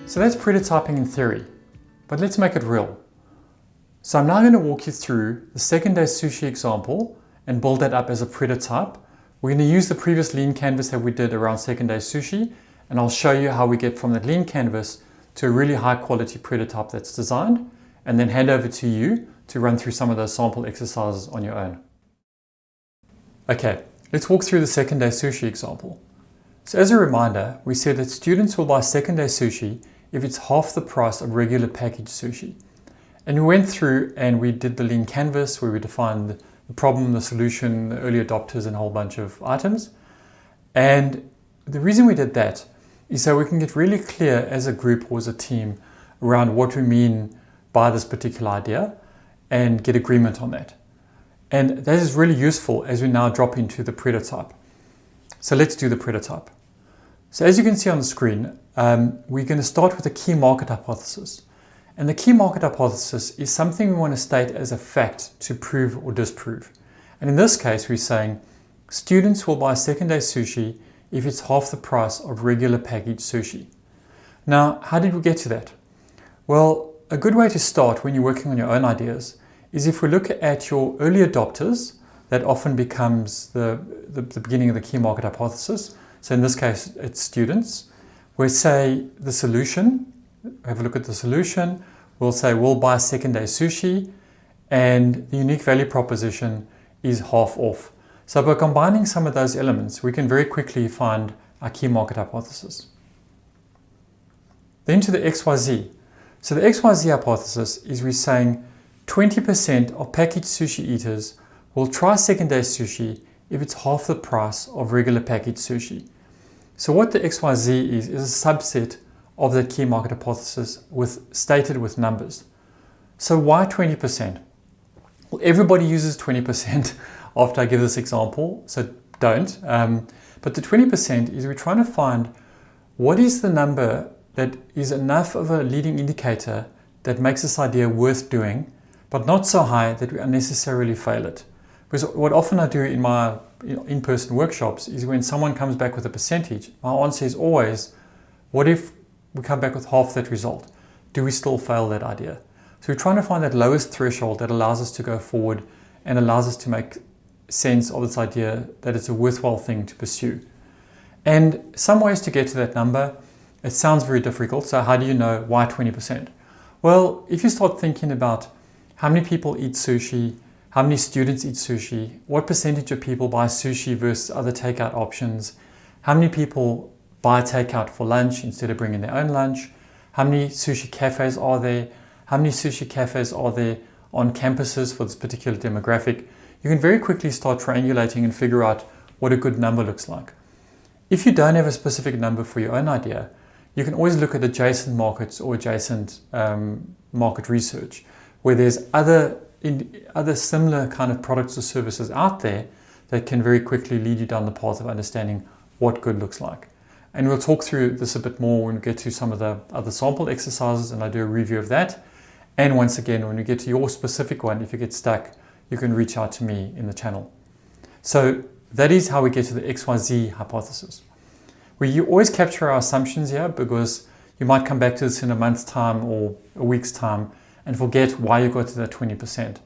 So that's prototyping in theory, but let's make it real. So I'm now going to walk you through the second day sushi example and build that up as a prototype. We're going to use the previous lean canvas that we did around second day sushi, and I'll show you how we get from that lean canvas to a really high quality prototype that's designed, and then hand over to you to run through some of those sample exercises on your own. Okay, let's walk through the second day sushi example. So as a reminder, we said that students will buy second day sushi if it's half the price of regular packaged sushi. And we went through and we did the lean canvas where we defined the problem, the solution, the early adopters, and a whole bunch of items. And the reason we did that is so we can get really clear as a group or as a team around what we mean by this particular idea and get agreement on that. And that is really useful as we now drop into the prototype. So let's do the prototype. So as you can see on the screen, we're going to start with a key market hypothesis. And the key market hypothesis is something we want to state as a fact to prove or disprove. And in this case, we're saying students will buy second day sushi if it's half the price of regular packaged sushi. Now, how did we get to that? Well, a good way to start when you're working on your own ideas is if we look at your early adopters, that often becomes the beginning of the key market hypothesis. So in this case, it's students. We say the solution, have a look at the solution. We'll say we'll buy second day sushi, and the unique value proposition is half off. So by combining some of those elements, we can very quickly find our key market hypothesis. Then to the XYZ. So the XYZ hypothesis is we're saying 20% of packaged sushi eaters will try second day sushi if it's half the price of regular packaged sushi. So what the XYZ is a subset of the key market hypothesis stated with numbers. So why 20%? Well, everybody uses 20% after I give this example, so don't. But the 20% is we're trying to find what is the number that is enough of a leading indicator that makes this idea worth doing, but not so high that we unnecessarily fail it. Because what often I do in my in-person workshops is when someone comes back with a percentage, my answer is always, what if we come back with half that result? Do we still fail that idea? So we're trying to find that lowest threshold that allows us to go forward and allows us to make sense of this idea that it's a worthwhile thing to pursue. And some ways to get to that number, it sounds very difficult. So how do you know why 20%? Well, if you start thinking about how many people eat sushi, how many students eat sushi, what percentage of people buy sushi versus other takeout options, how many people buy takeout for lunch instead of bringing their own lunch, how many sushi cafes are there, how many sushi cafes are there on campuses for this particular demographic, you can very quickly start triangulating and figure out what a good number looks like. If you don't have a specific number for your own idea, you can always look at adjacent markets or adjacent market research where there's other similar kind of products or services out there that can very quickly lead you down the path of understanding what good looks like. And we'll talk through this a bit more when we get to some of the other sample exercises and I do a review of that. And once again, when we get to your specific one, if you get stuck, you can reach out to me in the channel. So that is how we get to the XYZ hypothesis. We always capture our assumptions here because you might come back to this in a month's time or a week's time and forget why you got to that 20%.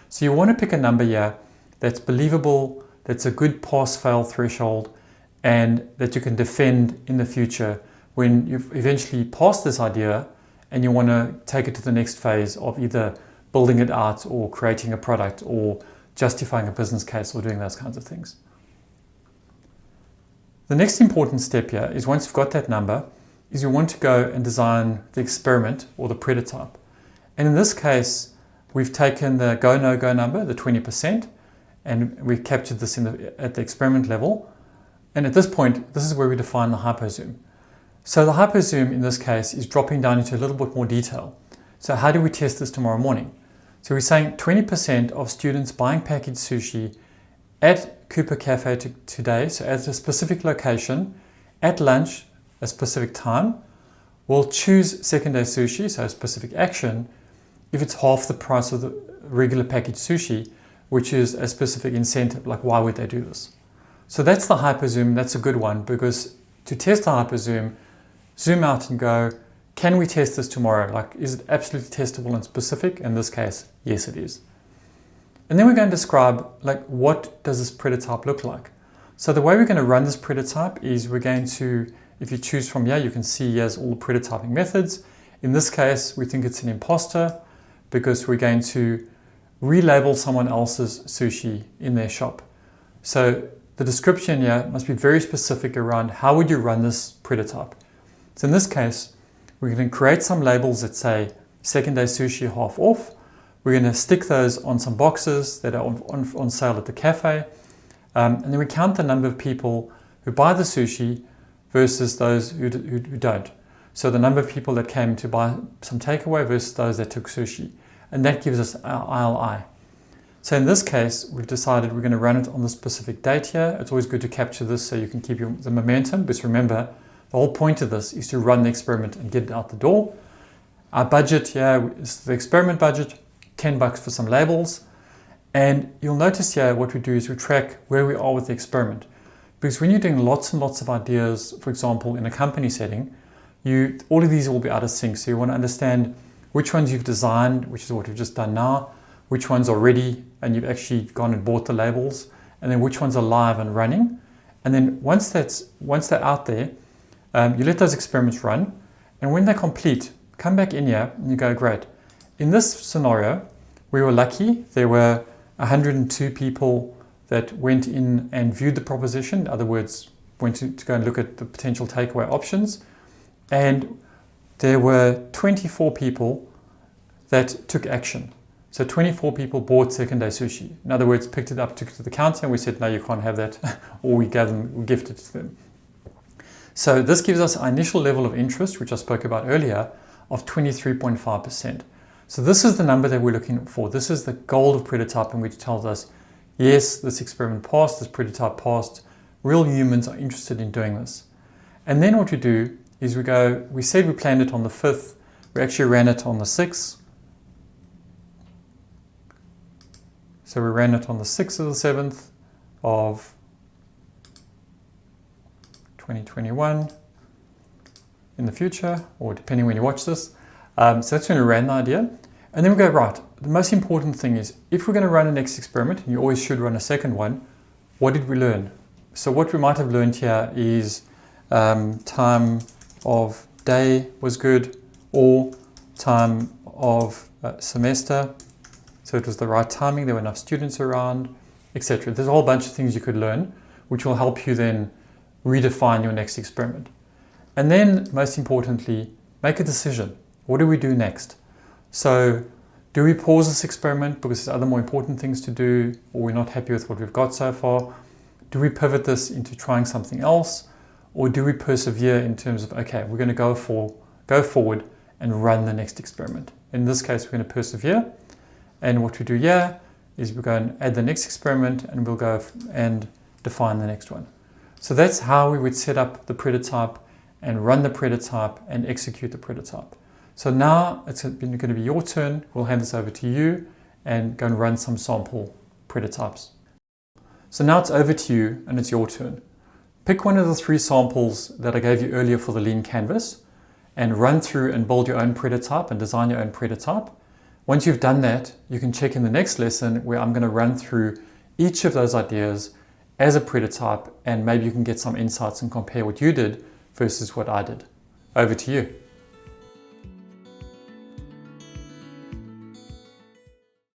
So you want to pick a number here that's believable, that's a good pass-fail threshold, and that you can defend in the future when you've eventually passed this idea and you want to take it to the next phase of either building it out or creating a product or justifying a business case or doing those kinds of things. The next important step here is once you've got that number, is you want to go and design the experiment or the prototype. And in this case, we've taken the go, no-go number, the 20%, and we've captured this at the experiment level. And at this point, this is where we define the hypozoom. So the hypozoom in this case is dropping down into a little bit more detail. So how do we test this tomorrow morning? So we're saying 20% of students buying packaged sushi at Cooper Cafe today, so at a specific location, at lunch, a specific time, will choose second day sushi, so a specific action, if it's half the price of the regular packaged sushi, which is a specific incentive, like why would they do this? So that's the hypozoom. That's a good one because to test the hypozoom, zoom out and go, can we test this tomorrow? Like, is it absolutely testable and specific? In this case, yes, it is. And then we're going to describe, like, what does this prototype look like? So the way we're going to run this prototype is we're going to, if you choose from here, you can see here's all the prototyping methods. In this case, we think it's an imposter because we're going to relabel someone else's sushi in their shop. So the description here must be very specific around how would you run this prototype. So in this case, we're going to create some labels that say second day sushi half off. We're going to stick those on some boxes that are on sale at the cafe. And then we count the number of people who buy the sushi versus those who don't. So the number of people that came to buy some takeaway versus those that took sushi. And that gives us our ILI. So in this case, we've decided we're going to run it on the specific date here. It's always good to capture this so you can keep the momentum. Because remember, the whole point of this is to run the experiment and get it out the door. Our budget here is the experiment budget, $10 for some labels. And you'll notice here what we do is we track where we are with the experiment. Because when you're doing lots and lots of ideas, for example, in a company setting, all of these will be out of sync. So you want to understand which ones you've designed, which is what we've just done now, which ones are ready and you've actually gone and bought the labels, and then which ones are live and running. And then once they're out there, you let those experiments run. And when they're complete, come back in here and you go, great. In this scenario, we were lucky. There were 102 people that went in and viewed the proposition. In other words, went to go and look at the potential takeaway options. And there were 24 people that took action. So 24 people bought second day sushi. In other words, picked it up, took it to the counter, and we said, no, you can't have that. Or we gifted it to them. So this gives us our initial level of interest, which I spoke about earlier, of 23.5%. So this is the number that we're looking for. This is the goal of prototyping, which tells us, yes, this experiment passed, this prototype passed. Real humans are interested in doing this. And then what we do is we said we planned it on the 5th. We actually ran it on the 6th. So we ran it on the 6th of the 7th of 2021 in the future, or depending when you watch this. So that's when we ran the idea. And then we go, right, the most important thing is, if we're going to run a next experiment, and you always should run a second one, what did we learn? So what we might have learned here is time of day was good, or time of semester. So it was the right timing, there were enough students around, etc. There's a whole bunch of things you could learn, which will help you then redefine your next experiment. And then, most importantly, make a decision. What do we do next? So, do we pause this experiment because there's other more important things to do, or we're not happy with what we've got so far? Do we pivot this into trying something else? Or do we persevere in terms of, okay, we're going to go forward and run the next experiment? In this case, we're going to persevere. And what we do here is we go and add the next experiment, and we'll go and define the next one. So that's how we would set up the prototype and run the prototype and execute the prototype. So now it's going to be your turn. We'll hand this over to you and go and run some sample prototypes. So now it's over to you and it's your turn. Pick one of the 3 samples that I gave you earlier for the lean canvas and run through and build your own prototype and design your own prototype. Once you've done that, you can check in the next lesson where I'm going to run through each of those ideas as a prototype, and maybe you can get some insights and compare what you did versus what I did. Over to you.